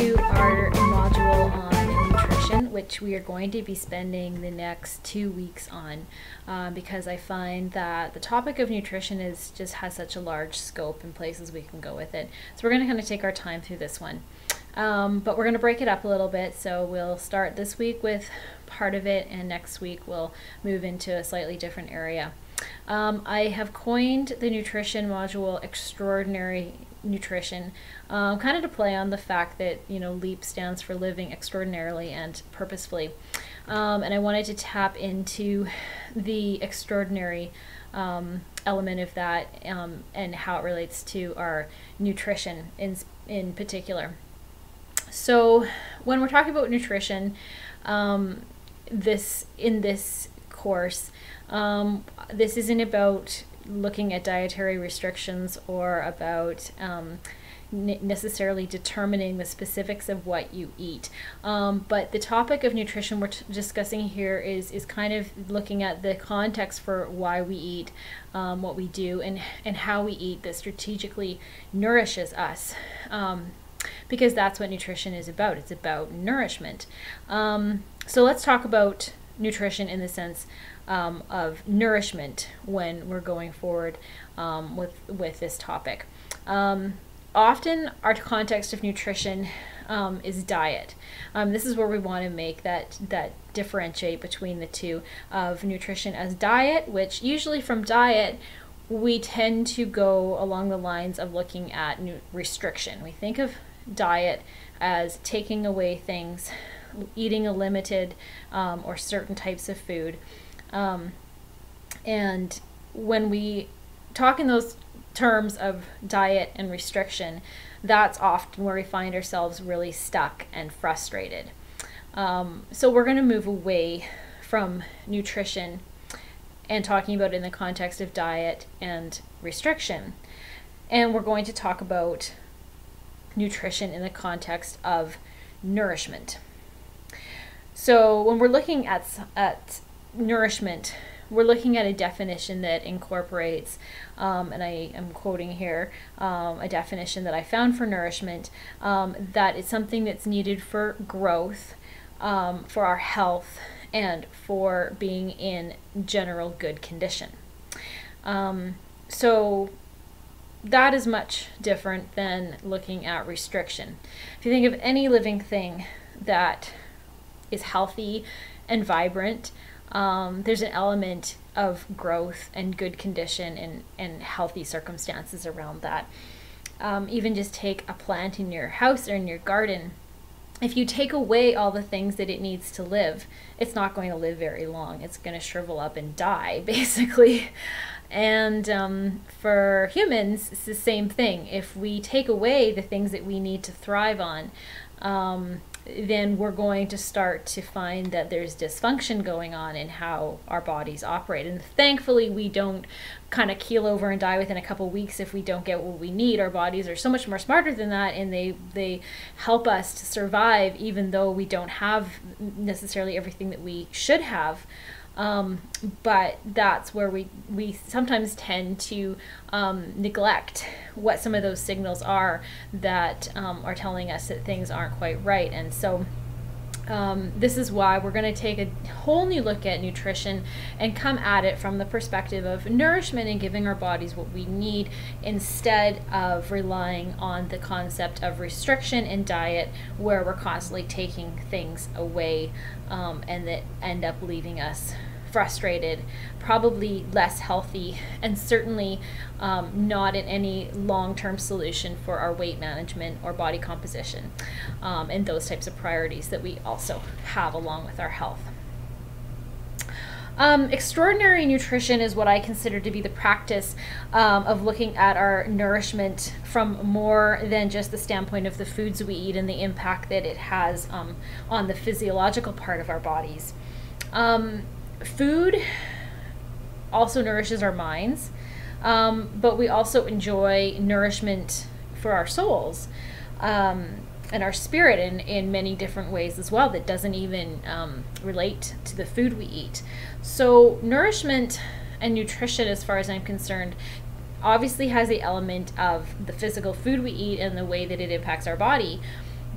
to our module on nutrition, which we are going to be spending the next 2 weeks on, because I find that the topic of nutrition just has such a large scope and places we can go with it. So we're going to kind of take our time through this one. But we're going to break it up a little bit. So we'll start this week with part of it, and next week we'll move into a slightly different area. I have coined the nutrition module Extraordinary Nutrition, kind of to play on the fact that, LEAP stands for Living Extraordinarily and Purposefully. And I wanted to tap into the extraordinary element of that, and how it relates to our nutrition in particular. So when we're talking about nutrition, in this course, this isn't about looking at dietary restrictions or about necessarily determining the specifics of what you eat. But the topic of nutrition we're discussing here is kind of looking at the context for why we eat, what we do, and how we eat that strategically nourishes us. Because that's what nutrition is about. It's about nourishment. So let's talk about nutrition in the sense of nourishment when we're going forward with this topic. Often our context of nutrition is diet. This is where we want to make that differentiate between the two of nutrition as diet, which usually from diet we tend to go along the lines of looking at restriction. We think of diet as taking away things, eating a limited or certain types of food. And when we talk in those terms of diet and restriction, that's often where we find ourselves really stuck and frustrated. So we're going to move away from nutrition and talking about it in the context of diet and restriction. And we're going to talk about nutrition in the context of nourishment. So when we're looking at nourishment, we're looking at a definition that incorporates, and I am quoting here, a definition that I found for nourishment, that it's something that's needed for growth, for our health, and for being in general good condition. So that is much different than looking at restriction. If you think of any living thing that is healthy and vibrant, there's an element of growth and good condition and healthy circumstances around that. Even just take a plant in your house or in your garden. If you take away all the things that it needs to live, it's not going to live very long. It's going to shrivel up and die, basically. And for humans, it's the same thing. If we take away the things that we need to thrive on, then we're going to start to find that there's dysfunction going on in how our bodies operate. And thankfully, we don't kind of keel over and die within a couple weeks if we don't get what we need. Our bodies are so much more smarter than that, and they help us to survive even though we don't have necessarily everything that we should have. But that's where we sometimes tend to neglect what some of those signals are that are telling us that things aren't quite right. And so this is why we're going to take a whole new look at nutrition and come at it from the perspective of nourishment and giving our bodies what we need, instead of relying on the concept of restriction and diet, where we're constantly taking things away and that end up leaving us frustrated, probably less healthy, and certainly not in any long-term solution for our weight management or body composition, and those types of priorities that we also have along with our health. Extraordinary nutrition is what I consider to be the practice of looking at our nourishment from more than just the standpoint of the foods we eat and the impact that it has on the physiological part of our bodies. Food also nourishes our minds, but we also enjoy nourishment for our souls and our spirit in many different ways as well that doesn't even relate to the food we eat. So nourishment and nutrition, as far as I'm concerned, obviously has the element of the physical food we eat and the way that it impacts our body,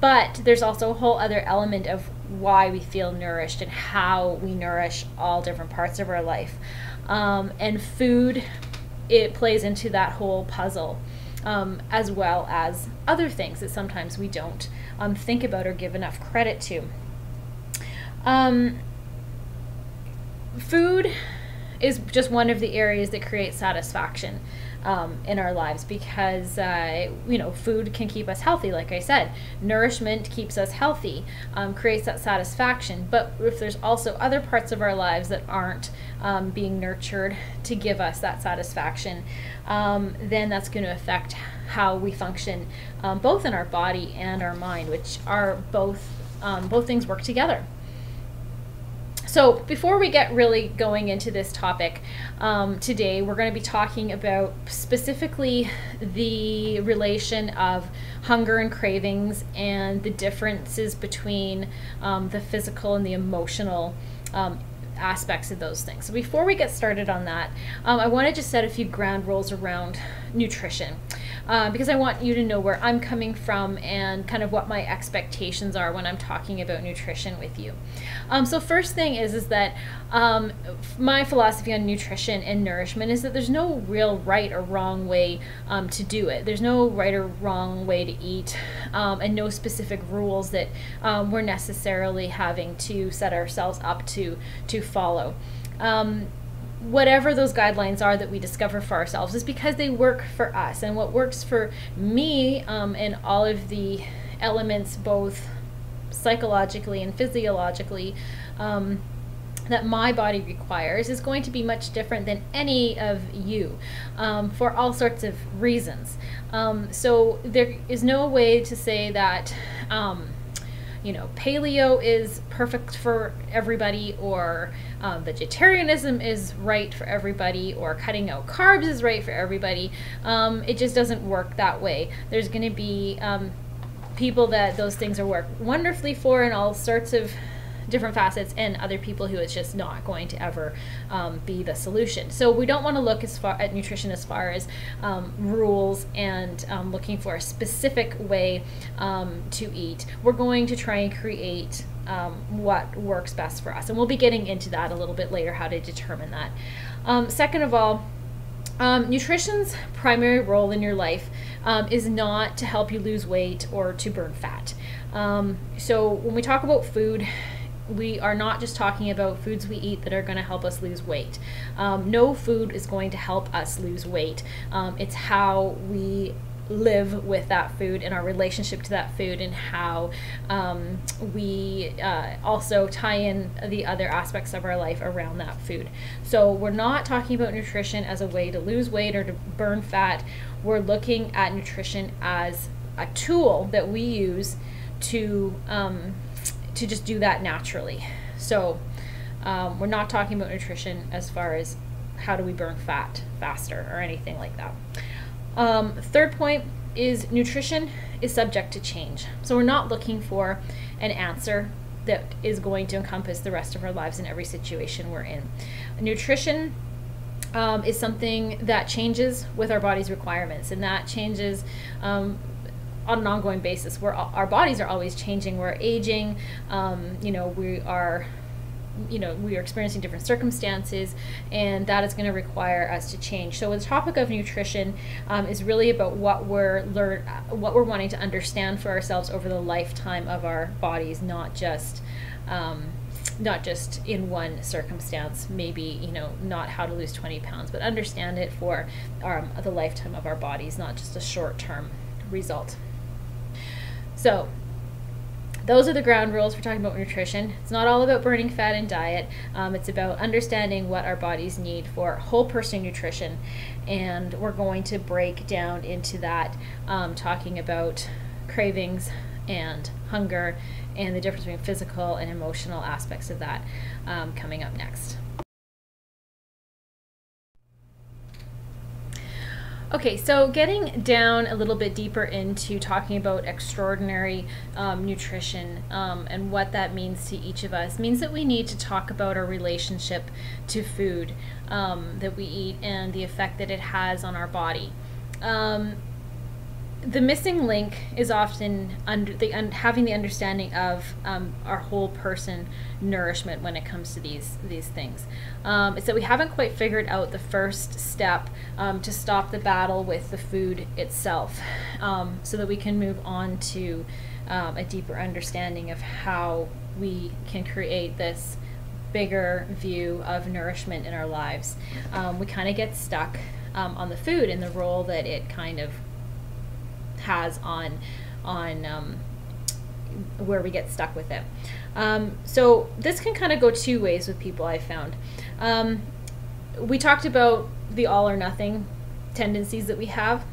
But there's also a whole other element of why we feel nourished and how we nourish all different parts of our life. And food, it plays into that whole puzzle, as well as other things that sometimes we don't think about or give enough credit to. Food is just one of the areas that creates satisfaction in our lives, because food can keep us healthy. Like I said, nourishment keeps us healthy, creates that satisfaction. But if there's also other parts of our lives that aren't being nurtured to give us that satisfaction, then that's going to affect how we function, both in our body and our mind, which are both things work together. So before we get really going into this topic, today we're going to be talking about specifically the relation of hunger and cravings and the differences between the physical and the emotional aspects of those things. So before we get started on that, I want to just set a few ground rules around nutrition, because I want you to know where I'm coming from and kind of what my expectations are when I'm talking about nutrition with you. So first thing is that my philosophy on nutrition and nourishment is that there's no real right or wrong way to do it. There's no right or wrong way to eat, and no specific rules that we're necessarily having to set ourselves up to follow. Whatever those guidelines are that we discover for ourselves is because they work for us. And what works for me, and all of the elements, both psychologically and physiologically, that my body requires, is going to be much different than any of you, for all sorts of reasons. So there is no way to say that paleo is perfect for everybody, or vegetarianism is right for everybody, or cutting out carbs is right for everybody. It just doesn't work that way. There's going to be people that those things are work wonderfully for in all sorts of different facets, and other people who it's just not going to ever be the solution. So we don't want to look as far at nutrition as far as rules and looking for a specific way to eat. We're going to try and create what works best for us, and we'll be getting into that a little bit later, how to determine that. Second of all, nutrition's primary role in your life is not to help you lose weight or to burn fat. So when we talk about food, we are not just talking about foods we eat that are going to help us lose weight. No food is going to help us lose weight. It's how we live with that food and our relationship to that food, and how we also tie in the other aspects of our life around that food. So we're not talking about nutrition as a way to lose weight or to burn fat. We're looking at nutrition as a tool that we use to just do that naturally. So we're not talking about nutrition as far as how do we burn fat faster or anything like that. Third point is nutrition is subject to change. So we're not looking for an answer that is going to encompass the rest of our lives in every situation we're in. Nutrition is something that changes with our body's requirements, and that changes on an ongoing basis. Our bodies are always changing. We're aging. We are experiencing different circumstances, and that is going to require us to change. So the topic of nutrition is really about what we're wanting to understand for ourselves over the lifetime of our bodies, not just in one circumstance. Maybe not how to lose 20 pounds, but understand it for the lifetime of our bodies, not just a short-term result. So those are the ground rules for talking about nutrition. It's not all about burning fat in diet. It's about understanding what our bodies need for whole person nutrition. And we're going to break down into that, talking about cravings and hunger and the difference between physical and emotional aspects of that, coming up next. Okay, so getting down a little bit deeper into talking about extraordinary nutrition, and what that means to each of us, means that we need to talk about our relationship to food that we eat and the effect that it has on our body. the missing link is often having the understanding of our whole person nourishment when it comes to these things. It's that we haven't quite figured out the first step to stop the battle with the food itself, so that we can move on to a deeper understanding of how we can create this bigger view of nourishment in our lives. We kind of get stuck on the food and the role that it kind of has on where we get stuck with it. So this can kind of go two ways with people, I found. We talked about the all or nothing tendencies that we have.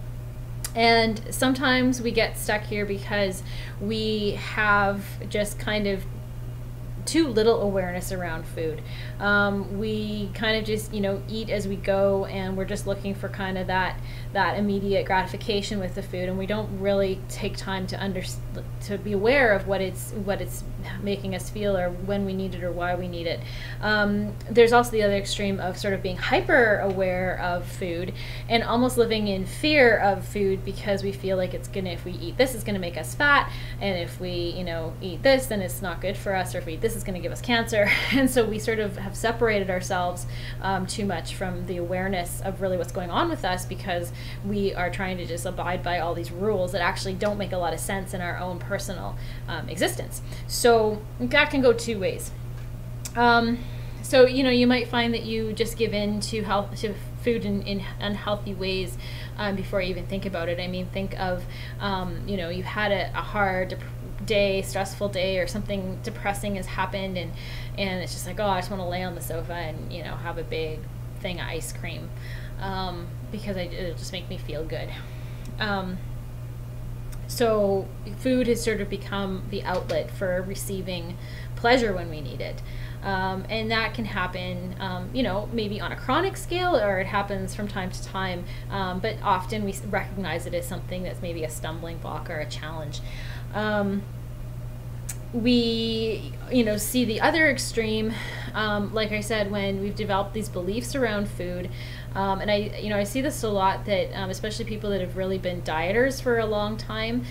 And sometimes we get stuck here because we have just kind of too little awareness around food. We kind of just, eat as we go, and we're just looking for kind of that immediate gratification with the food, and we don't really take time to be aware of what it's making us feel, or when we need it, or why we need it. There's also the other extreme of sort of being hyper aware of food and almost living in fear of food, because we feel like if we eat this, it's gonna make us fat, and if we eat this, then it's not good for us, or if we eat this, it's going to give us cancer. And so we sort of have separated ourselves too much from the awareness of really what's going on with us, because we are trying to just abide by all these rules that actually don't make a lot of sense in our own personal existence. So that can go two ways. So you might find that you just give in to food in unhealthy ways before you even think about it. I mean, think of you've had a hard day, stressful day, or something depressing has happened, and it's just like, oh, I just want to lay on the sofa and have a big thing of ice cream, because it'll just make me feel good. So food has sort of become the outlet for receiving pleasure when we need it. And that can happen, maybe on a chronic scale, or it happens from time to time, but often we recognize it as something that's maybe a stumbling block or a challenge. We see the other extreme, like I said, when we've developed these beliefs around food, and I see this a lot, that especially people that have really been dieters for a long time,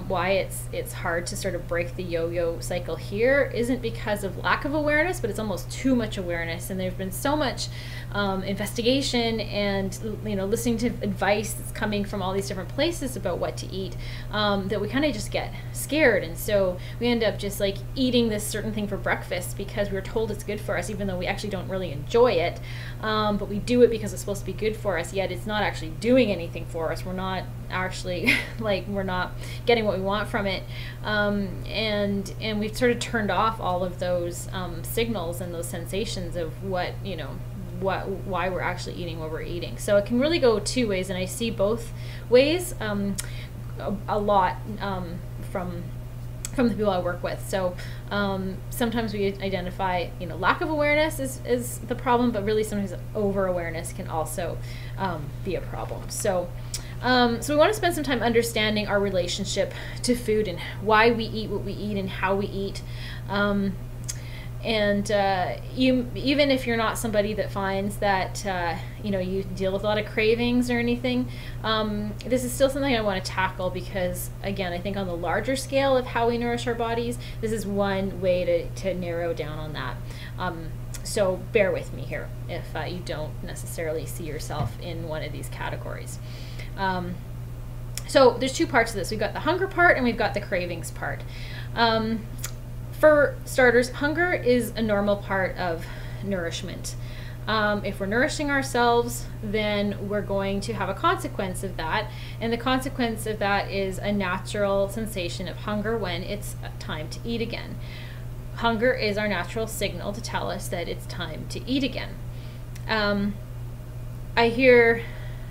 why it's hard to sort of break the yo-yo cycle here isn't because of lack of awareness, but it's almost too much awareness, and there's been so much investigation and listening to advice that's coming from all these different places about what to eat, that we kind of just get scared, and so we end up just like eating this certain thing for breakfast because we were told it's good for us, even though we actually don't really enjoy it, but we do it because it's supposed to be good for us, yet it's not actually doing anything for us. We're not actually we're not getting what we want from it, and we've sort of turned off all of those signals and those sensations of why we're actually eating what we're eating. So it can really go two ways, and I see both ways a lot from the people I work with. So sometimes we identify lack of awareness is the problem, but really sometimes over awareness can also be a problem. So we want to spend some time understanding our relationship to food and why we eat what we eat and how we eat. And even if you're not somebody that finds that you deal with a lot of cravings or anything, this is still something I want to tackle, because again, I think on the larger scale of how we nourish our bodies, this is one way to narrow down on that. So bear with me here if you don't necessarily see yourself in one of these categories. So there's two parts of this. We've got the hunger part and we've got the cravings part. For starters, hunger is a normal part of nourishment. If we're nourishing ourselves, then we're going to have a consequence of that, and the consequence of that is a natural sensation of hunger when it's time to eat again. Hunger is our natural signal to tell us that it's time to eat again. I hear,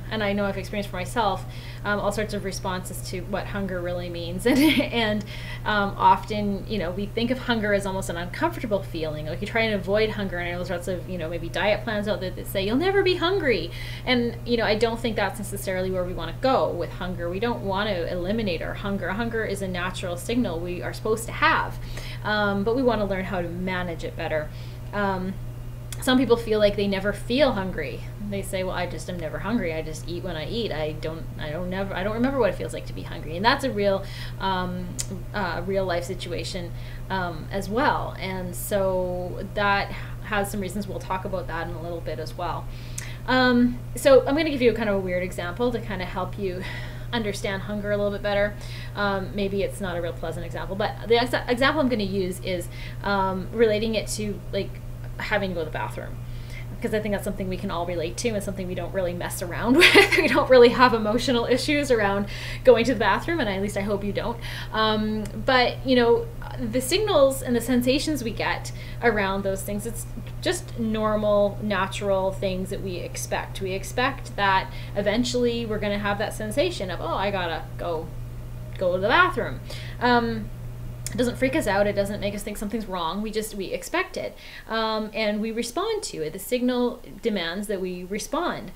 and I know I've experienced for myself, all sorts of responses to what hunger really means, and often we think of hunger as almost an uncomfortable feeling, like you try and avoid hunger, and there's lots of maybe diet plans out there that say you'll never be hungry, and I don't think that's necessarily where we want to go with hunger. We don't want to eliminate our hunger. Hunger is a natural signal we are supposed to have, but we want to learn how to manage it better. Some people feel like they never feel hungry. they say, well, I just am never hungry. I just eat when I eat. I don't remember what it feels like to be hungry. And that's a real life situation as well. And so that has some reasons. We'll talk about that in a little bit as well. So I'm going to give you a kind of a weird example to kind of help you understand hunger a little bit better. Maybe it's not a real pleasant example, but the example I'm going to use is relating it to like having to go to the bathroom, because I think that's something we can all relate to and something we don't really mess around with. We don't really have emotional issues around going to the bathroom, and at least I hope you don't. But you know, the signals and the sensations we get around those things, it's just normal, natural things that we expect. We expect that eventually we're going to have that sensation of, oh, I gotta go to the bathroom. It doesn't freak us out. It doesn't make us think something's wrong. We expect it, and we respond to it. The signal demands that we respond.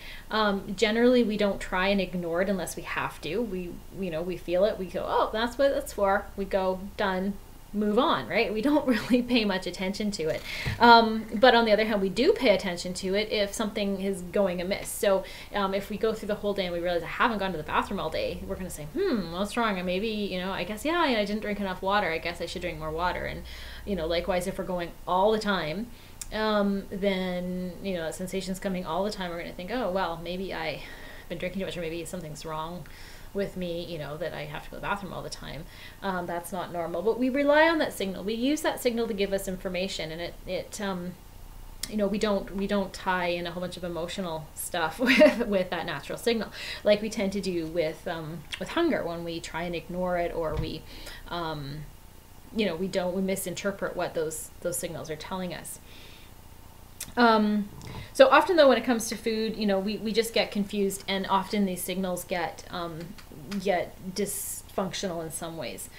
Generally, we don't try and ignore it unless we have to. We feel it. We go, oh, that's what that's for. We go, done, move on, right? We don't really pay much attention to it. But on the other hand, we do pay attention to it if something is going amiss. So if we go through the whole day and we realize I haven't gone to the bathroom all day, we're going to say, what's wrong? And maybe, I guess, I didn't drink enough water. I guess I should drink more water. And, likewise, if we're going all the time, then, that sensation's coming all the time. We're going to think, oh, well, maybe I've been drinking too much, or maybe something's wrong with me, that I have to go to the bathroom all the time. That's not normal, but we rely on that signal. We use that signal to give us information, and we don't tie in a whole bunch of emotional stuff with that natural signal, like we tend to do with hunger when we try and ignore it, or we misinterpret what those signals are telling us. So often though, when it comes to food, we just get confused, and often these signals get dysfunctional in some ways.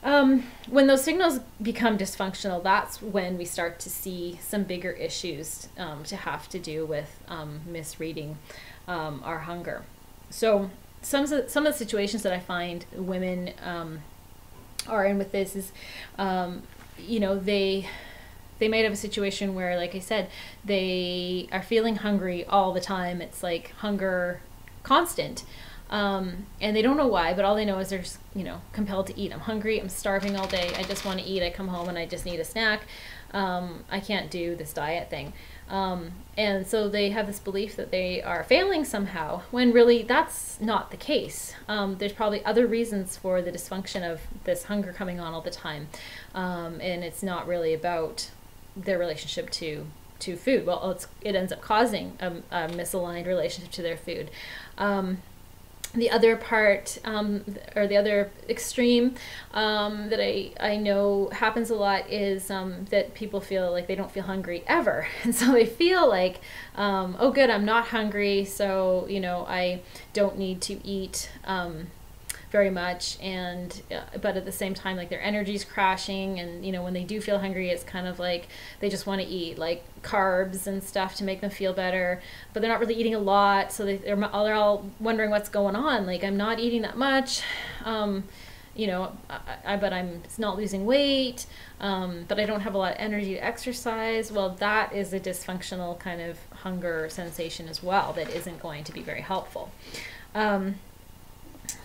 When those signals become dysfunctional, that's when we start to see some bigger issues to have to do with misreading our hunger. So some of the situations that I find women are in with this is, they might have a situation where, like I said, they are feeling hungry all the time. It's like hunger constant. And they don't know why, but all they know is they're just, compelled to eat. I'm hungry, I'm starving all day, I just want to eat. I come home and I just need a snack. I can't do this diet thing. And so they have this belief that they are failing somehow, when really that's not the case. There's probably other reasons for the dysfunction of this hunger coming on all the time. And it's not really about their relationship to food. Well, it ends up causing a misaligned relationship to their food. The other part, or the other extreme that I know happens a lot is that people feel like they don't feel hungry ever. And so they feel like, oh good, I'm not hungry, so I don't need to eat very much, and but at the same time, like, their energy's crashing, and when they do feel hungry, it's kind of like they just want to eat like carbs and stuff to make them feel better, but they're not really eating a lot, so they're all wondering what's going on. Like, I'm not eating that much, but I'm not losing weight, but I don't have a lot of energy to exercise. Well, that is a dysfunctional kind of hunger sensation as well that isn't going to be very helpful.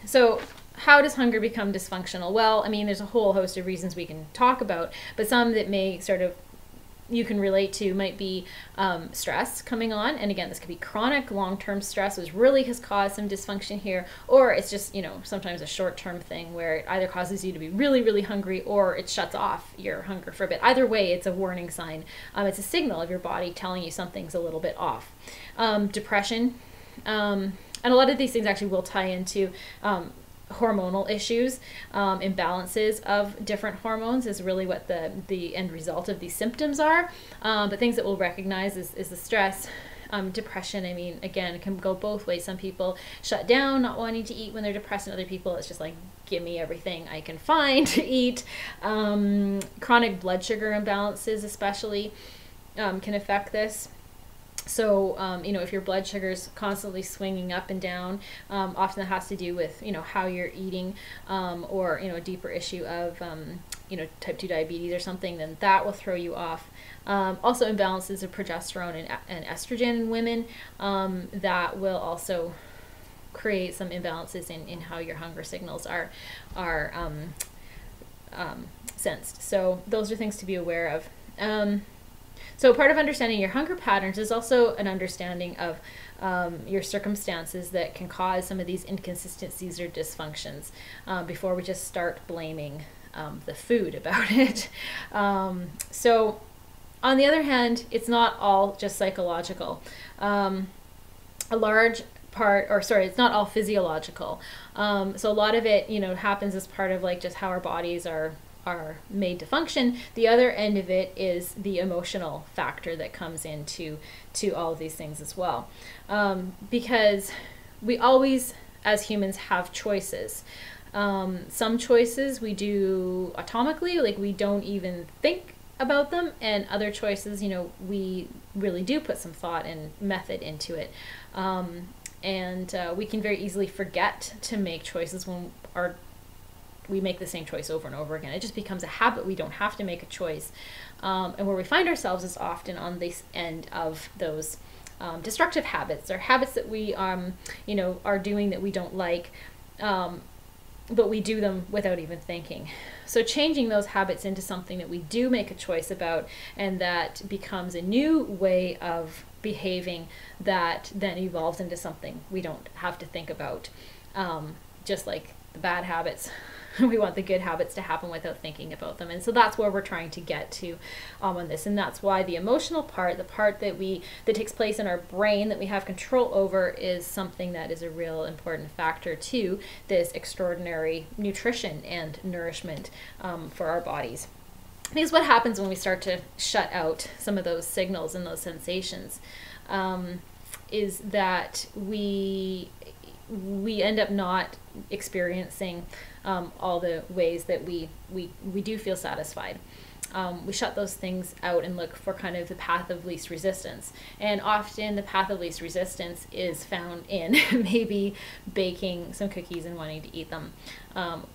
So how does hunger become dysfunctional? Well, there's a whole host of reasons we can talk about, but some that may you can relate to might be stress coming on. And again, this could be chronic long-term stress, which really has caused some dysfunction here, or it's just, sometimes a short-term thing where it either causes you to be really, really hungry, or it shuts off your hunger for a bit. Either way, it's a warning sign. It's a signal of your body telling you something's a little bit off. Depression, and a lot of these things actually will tie into hormonal issues. Imbalances of different hormones is really what the end result of these symptoms are. But things that we'll recognize is the stress. Depression, again, it can go both ways. Some people shut down, not wanting to eat when they're depressed, and other people, it's just like, give me everything I can find to eat. Chronic blood sugar imbalances especially can affect this. So, if your blood sugar is constantly swinging up and down, often that has to do with, how you're eating, or, a deeper issue of type 2 diabetes or something, then that will throw you off. Also imbalances of progesterone and estrogen in women, that will also create some imbalances in how your hunger signals are sensed. So those are things to be aware of. So part of understanding your hunger patterns is also an understanding of your circumstances that can cause some of these inconsistencies or dysfunctions, before we just start blaming the food about it. So on the other hand, it's not all just psychological. A large part, or sorry, it's not all physiological. So a lot of it, happens as part of like just how our bodies are made to function. The other end of it is the emotional factor that comes into all of these things as well. Because we always, as humans, have choices. Some choices we do atomically, like we don't even think about them, and other choices, we really do put some thought and method into it. And we can very easily forget to make choices when we make the same choice over and over again. It just becomes a habit. We don't have to make a choice. And where we find ourselves is often on this end of those destructive habits, or habits that we are doing that we don't like, but we do them without even thinking. So changing those habits into something that we do make a choice about, and that becomes a new way of behaving that then evolves into something we don't have to think about. Just like the bad habits, we want the good habits to happen without thinking about them. And so that's where we're trying to get to on this. And that's why the emotional part, the part that takes place in our brain that we have control over, is something that is a real important factor to this extraordinary nutrition and nourishment for our bodies. Because what happens when we start to shut out some of those signals and those sensations is that we end up not experiencing all the ways that we do feel satisfied. We shut those things out and look for kind of the path of least resistance. And often the path of least resistance is found in maybe baking some cookies and wanting to eat them,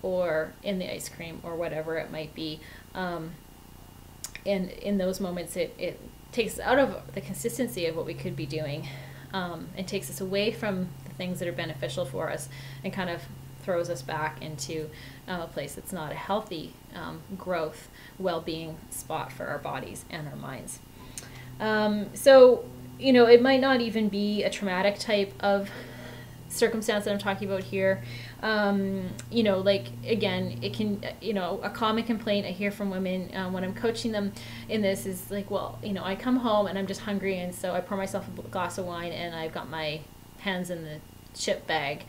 or in the ice cream or whatever it might be. And in those moments, it takes us out of the consistency of what we could be doing, and takes us away from the things that are beneficial for us, and kind of throws us back into a place that's not a healthy growth, well-being spot for our bodies and our minds. So, it might not even be a traumatic type of circumstance that I'm talking about here. Like, again, it can, a common complaint I hear from women when I'm coaching them in this is like, well, I come home and I'm just hungry, and so I pour myself a glass of wine and I've got my hands in the chip bag,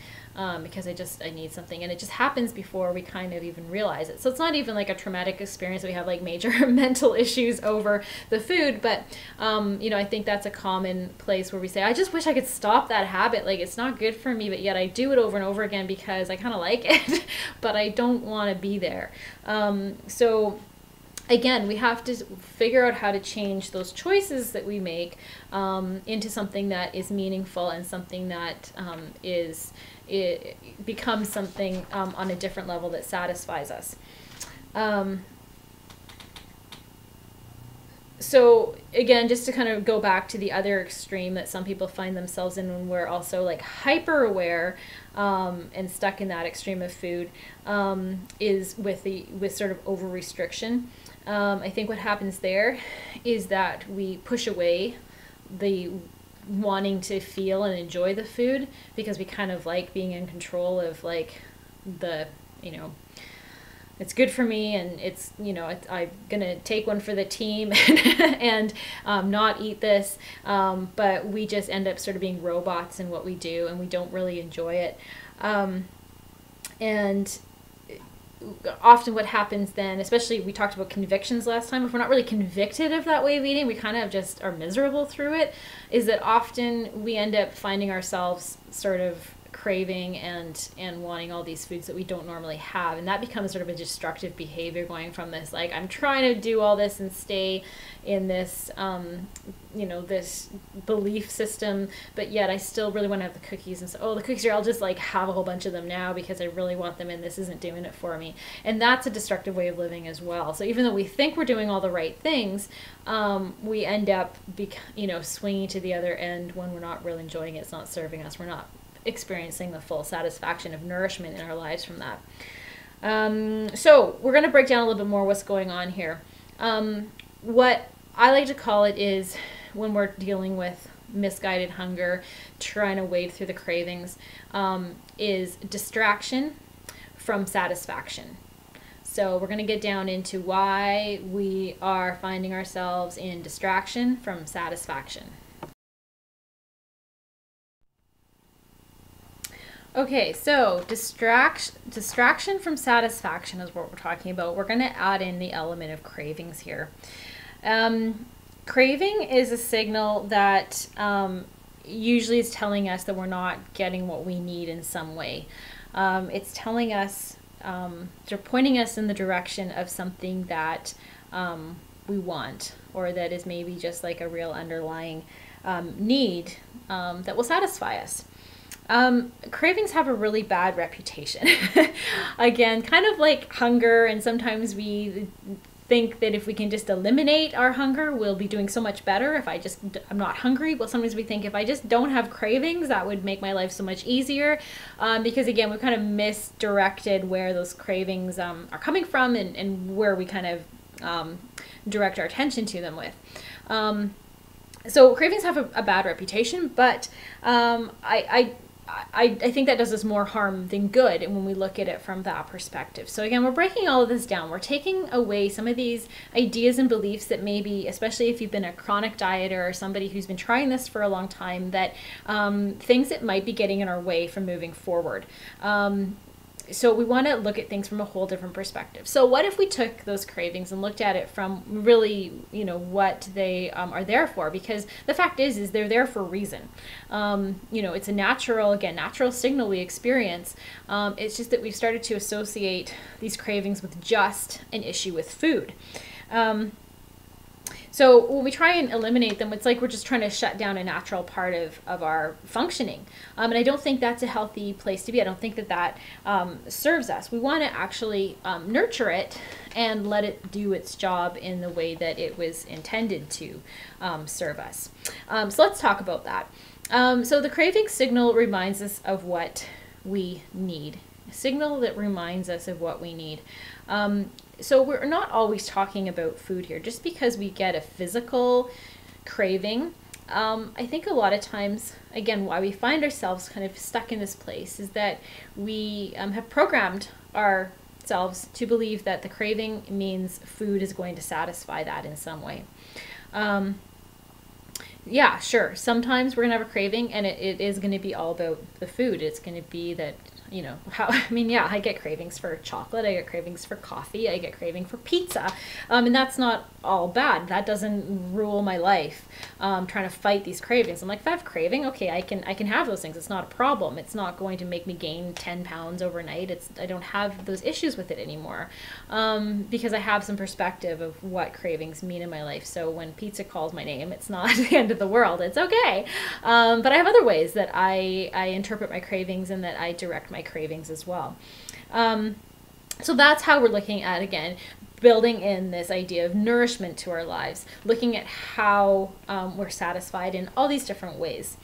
because I need something, and it just happens before we kind of even realize it. So it's not even like a traumatic experience that we have like major mental issues over the food, but I think that's a common place where we say, I just wish I could stop that habit, like it's not good for me, but yet I do it over and over again because I kind of like it, but I don't want to be there. So again, we have to figure out how to change those choices that we make into something that is meaningful, and something that it becomes something on a different level that satisfies us. So again, just to kind of go back to the other extreme that some people find themselves in when we're also like hyper aware and stuck in that extreme of food, is with sort of over restriction. I think what happens there is that we push away the wanting to feel and enjoy the food, because we kind of like being in control of like the, it's good for me, and it's, I'm gonna take one for the team and not eat this, but we just end up sort of being robots in what we do, and we don't really enjoy it. And often what happens then, especially we talked about convictions last time, if we're not really convicted of that way of eating, we kind of just are miserable through it, is that often we end up finding ourselves sort of craving and wanting all these foods that we don't normally have, and that becomes sort of a destructive behavior, going from this like I'm trying to do all this and stay in this this belief system, but yet I still really want to have the cookies, and so, oh, the cookies here, I'll just like have a whole bunch of them now because I really want them and this isn't doing it for me. And that's a destructive way of living as well. So even though we think we're doing all the right things, we end up swinging to the other end when we're not really enjoying it. It's not serving us. We're not experiencing the full satisfaction of nourishment in our lives from that. So we're going to break down a little bit more what's going on here. What I like to call it is, when we're dealing with misguided hunger, trying to wade through the cravings, is distraction from satisfaction. So we're going to get down into why we are finding ourselves in distraction from satisfaction. Okay, so distraction from satisfaction is what we're talking about. We're going to add in the element of cravings here. Craving is a signal that usually is telling us that we're not getting what we need in some way. It's telling us, they're pointing us in the direction of something that we want, or that is maybe just like a real underlying need that will satisfy us. Cravings have a really bad reputation. Again, kind of like hunger, and sometimes we think that if we can just eliminate our hunger, we'll be doing so much better. If I'm not hungry, well, sometimes we think if I just don't have cravings, that would make my life so much easier. Because again, we've kind of misdirected where those cravings are coming from, and where we kind of direct our attention to them with. So cravings have a bad reputation, but I think that does us more harm than good when we look at it from that perspective. So again, we're breaking all of this down. We're taking away some of these ideas and beliefs that maybe, especially if you've been a chronic dieter or somebody who's been trying this for a long time, that things that might be getting in our way from moving forward. So we want to look at things from a whole different perspective. So what if we took those cravings and looked at it from really, what they are there for? Because the fact is they're there for a reason. It's a natural signal we experience. It's just that we've started to associate these cravings with just an issue with food. So when we try and eliminate them, it's like we're just trying to shut down a natural part of our functioning. And I don't think that's a healthy place to be. I don't think that serves us. We want to actually nurture it and let it do its job in the way that it was intended to serve us. So let's talk about that. So the craving signal reminds us of what we need. A signal that reminds us of what we need. So we're not always talking about food here. Just because we get a physical craving, I think a lot of times, again, why we find ourselves kind of stuck in this place is that we have programmed ourselves to believe that the craving means food is going to satisfy that in some way. Yeah, sure. Sometimes we're going to have a craving and it is going to be all about the food. It's going to be that, I get cravings for chocolate, I get cravings for coffee, I get craving for pizza. And that's not all bad. That doesn't rule my life. Trying to fight these cravings. I'm like, if I have craving, okay, I can have those things. It's not a problem. It's not going to make me gain 10 pounds overnight. I don't have those issues with it anymore. Because I have some perspective of what cravings mean in my life. So when pizza calls my name, it's not the end of the world. It's okay. But I have other ways that I interpret my cravings and that I direct my cravings as well. So that's how we're looking at, again, building in this idea of nourishment to our lives, looking at how we're satisfied in all these different ways.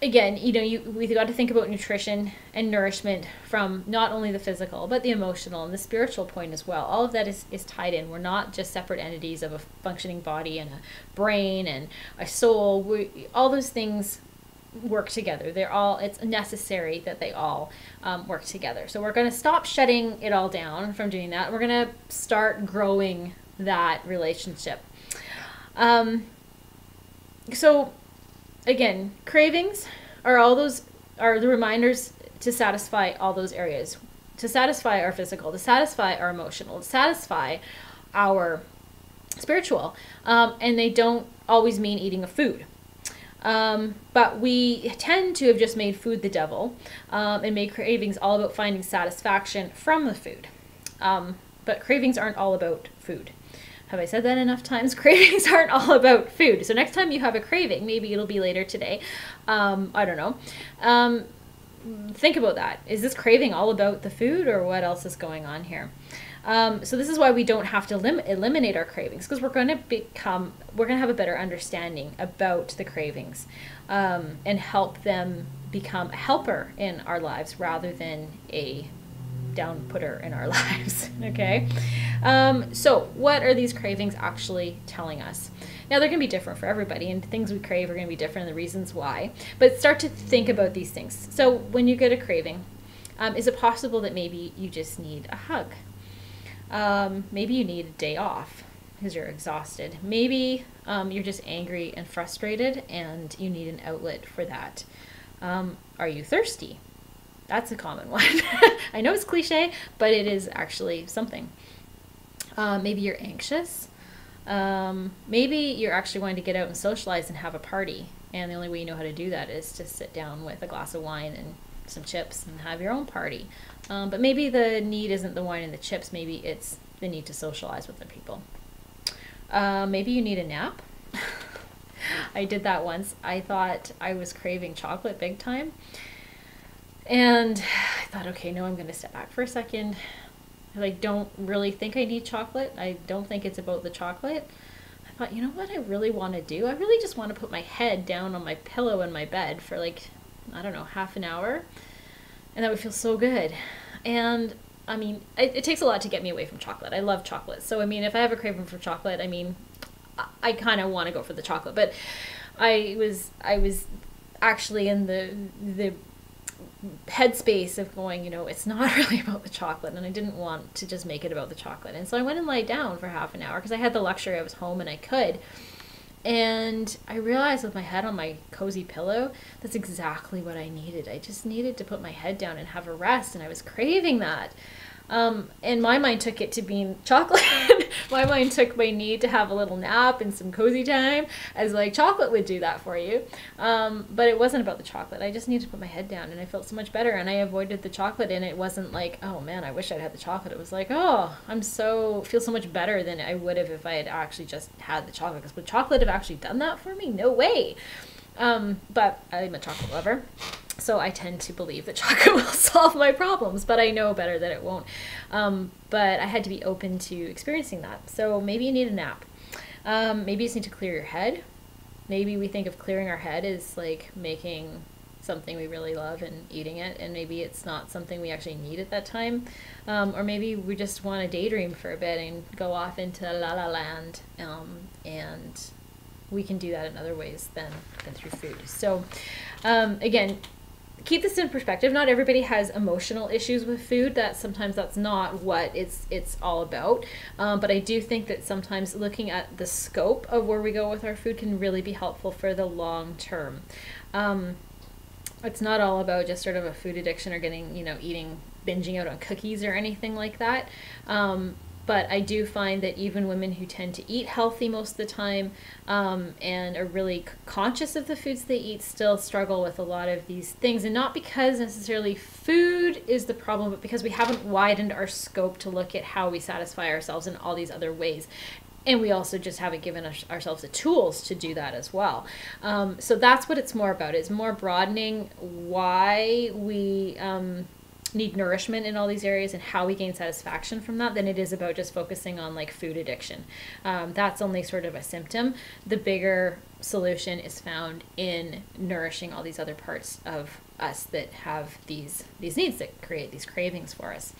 Again, we've got to think about nutrition and nourishment from not only the physical, but the emotional and the spiritual point as well. All of that is tied in. We're not just separate entities of a functioning body and a brain and a soul. All those things work together. It's necessary that they all work together. So we're going to stop shutting it all down from doing that. We're going to start growing that relationship. So again, cravings are the reminders to satisfy all those areas, to satisfy our physical, to satisfy our emotional, to satisfy our spiritual. And they don't always mean eating a food. But we tend to have just made food the devil, and made cravings all about finding satisfaction from the food. But cravings aren't all about food. Have I said that enough times? Cravings aren't all about food. So next time you have a craving, maybe it'll be later today. I don't know. Think about that. Is this craving all about the food, or what else is going on here? So this is why we don't have to eliminate our cravings, because we're going to have a better understanding about the cravings, and help them become a helper in our lives rather than a down putter in our lives. Okay. So what are these cravings actually telling us? Now, they're going to be different for everybody, and things we crave are going to be different, and the reasons why. But start to think about these things. So when you get a craving, is it possible that maybe you just need a hug? Maybe you need a day off because you're exhausted. Maybe you're just angry and frustrated and you need an outlet for that. Are you thirsty? That's a common one. I know it's cliche, but it is actually something. Maybe you're anxious. Maybe you're actually going to get out and socialize and have a party. And the only way you know how to do that is to sit down with a glass of wine and some chips and have your own party. But maybe the need isn't the wine and the chips. Maybe it's the need to socialize with the people. Maybe you need a nap. I did that once. I thought I was craving chocolate big time. And I thought, okay, no, I'm going to step back for a second. I don't really think I need chocolate. I don't think it's about the chocolate. I thought, you know what I really want to do? I really just want to put my head down on my pillow in my bed for I don't know, half an hour. And that would feel so good. And I mean, it takes a lot to get me away from chocolate. I love chocolate. So, I mean, if I have a craving for chocolate, I mean, I kind of want to go for the chocolate. But I was actually in the headspace of going, it's not really about the chocolate, and I didn't want to just make it about the chocolate. And so I went and laid down for half an hour because I had the luxury, I was home and I could. And I realized with my head on my cozy pillow, that's exactly what I needed. I just needed to put my head down and have a rest, and I was craving that. And my mind took it to being chocolate. My mind took my need to have a little nap and some cozy time as chocolate would do that for you. But it wasn't about the chocolate. I just needed to put my head down, and I felt so much better, and I avoided the chocolate. And it wasn't oh man, I wish I'd had the chocolate. It was oh, feel so much better than I would have if I had actually just had the chocolate. Because would chocolate have actually done that for me? No way. But I'm a chocolate lover. So I tend to believe that chocolate will solve my problems, but I know better that it won't. But I had to be open to experiencing that. So maybe you need a nap. Maybe you just need to clear your head. Maybe we think of clearing our head as making something we really love and eating it, and maybe it's not something we actually need at that time. Or maybe we just want to daydream for a bit and go off into la la land, and we can do that in other ways than through food. So again, keep this in perspective. Not everybody has emotional issues with food. Sometimes that's not what it's all about. But I do think that sometimes looking at the scope of where we go with our food can really be helpful for the long term. It's not all about just sort of a food addiction or getting, binging out on cookies or anything like that. But I do find that even women who tend to eat healthy most of the time, and are really conscious of the foods they eat, still struggle with a lot of these things. And not because necessarily food is the problem, but because we haven't widened our scope to look at how we satisfy ourselves in all these other ways. And we also just haven't given ourselves the tools to do that as well. So that's what it's more about. It's more broadening why we need nourishment in all these areas and how we gain satisfaction from that than it is about just focusing on food addiction. That's only sort of a symptom. The bigger solution is found in nourishing all these other parts of us that have these needs that create these cravings for us.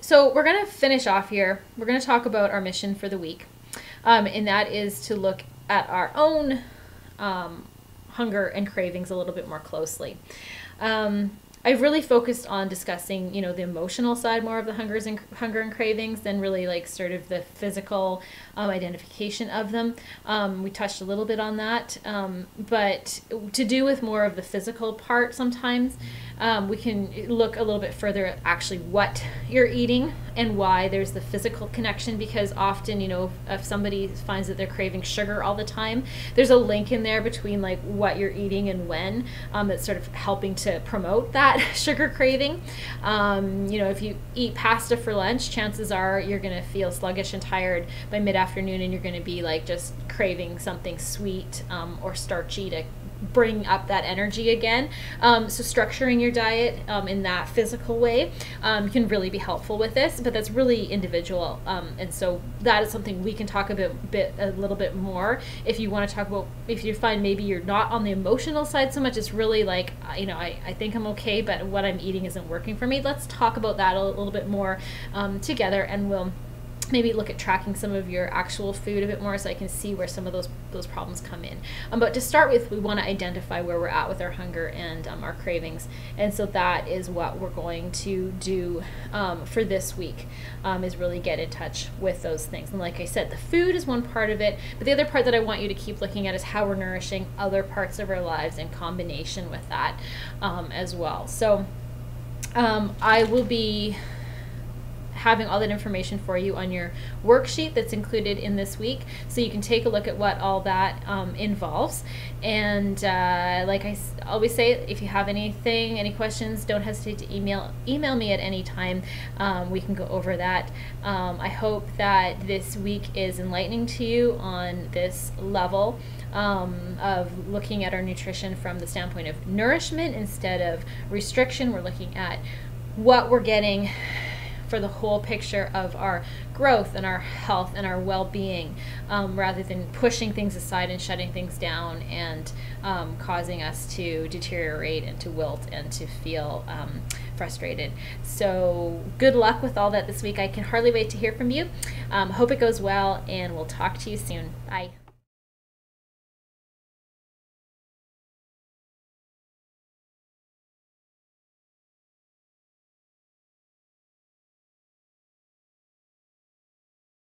So we're going to finish off here. We're going to talk about our mission for the week, and that is to look at our own hunger and cravings a little bit more closely. I've really focused on discussing, the emotional side more of the hunger and cravings than really sort of the physical identification of them. We touched a little bit on that, but to do with more of the physical part sometimes, we can look a little bit further at actually what you're eating and why there's the physical connection, because often, you know, if somebody finds that they're craving sugar all the time, there's a link in there between like what you're eating and when, that's sort of helping to promote that sugar craving. You know, if you eat pasta for lunch, chances are you're going to feel sluggish and tired by mid-afternoon, and you're going to be like just craving something sweet or starchy to bring up that energy again. So structuring your diet in that physical way can really be helpful with this, but that's really individual. And so that is something we can talk a little bit more. If you want to talk about, if you find maybe you're not on the emotional side so much, it's really like, you know, I think I'm okay, but what I'm eating isn't working for me. Let's talk about that a little bit more together, and we'll maybe look at tracking some of your actual food a bit more, so I can see where some of those problems come in. But to start with, we want to identify where we're at with our hunger and our cravings, and so that is what we're going to do for this week, is really get in touch with those things. And like I said, the food is one part of it, but the other part that I want you to keep looking at is how we're nourishing other parts of our lives in combination with that as well. So I will be having all that information for you on your worksheet that's included in this week, so you can take a look at what all that involves. And like I always say, if you have anything, any questions, don't hesitate to email me at any time. We can go over that. I hope that this week is enlightening to you on this level of looking at our nutrition from the standpoint of nourishment instead of restriction. We're looking at what we're getting for the whole picture of our growth and our health and our well-being, rather than pushing things aside and shutting things down and causing us to deteriorate and to wilt and to feel frustrated. So good luck with all that this week. I can hardly wait to hear from you. Hope it goes well, and we'll talk to you soon. Bye.